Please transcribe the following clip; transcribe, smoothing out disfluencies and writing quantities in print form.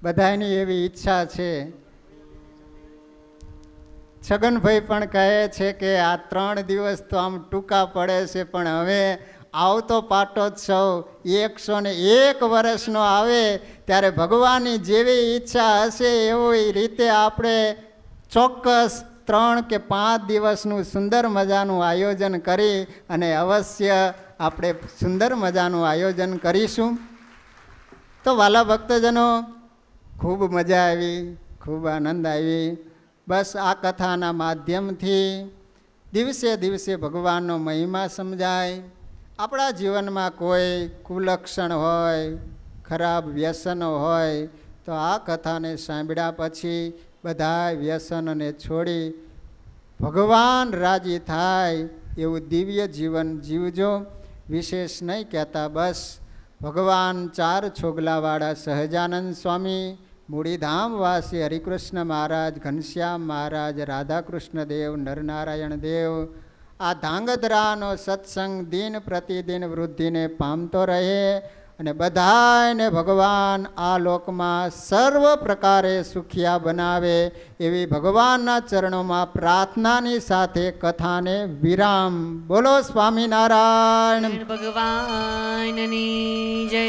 બધાની એવી ઈચ્છા છે. છગનભાઈ પણ કહે છે કે આ 3 દિવસ તો આમ ટૂંકા પડે છે, પણ હવે આવતો પાટોત્સવ 101 વર્ષનો આવે ત્યારે ભગવાનની જેવી ઈચ્છા હશે એવી રીતે આપણે ચોક્કસ 3 કે 5 દિવસનું સુંદર મજાનું આયોજન કરી અને અવશ્ય આપણે સુંદર મજાનું આયોજન કરીશું. તો વાલા ભક્તજનો, ખૂબ મજા આવી, ખૂબ આનંદ આવી. બસ આ કથાના માધ્યમથી દિવસે દિવસે ભગવાનનો મહિમા સમજાય. આપણા જીવનમાં કોઈ કુલક્ષણ હોય, ખરાબ વ્યસનો હોય, તો આ કથાને સાંભળ્યા પછી બધા વ્યસનોને છોડી ભગવાન રાજી થાય એવું દિવ્ય જીવન જીવજો. વિશેષ નહીં કહેતા, બસ ભગવાન 4 છોગલાવાળા સહજાનંદ સ્વામી, મૂળીધામવાસી હરિકૃષ્ણ મહારાજ, ઘનશ્યામ મહારાજ, રાધાકૃષ્ણ દેવ, નરનારાયણ દેવ, આ ધાંગધ્રાનો સત્સંગ દિન પ્રતિદિન વૃદ્ધિને પામતો રહે અને બધાને ભગવાન આ લોકમાં સર્વ પ્રકારે સુખિયા બનાવે એવી ભગવાનના ચરણોમાં પ્રાર્થનાની સાથે કથાને વિરામ. બોલો સ્વામિનારાયણ ભગવાનની જય.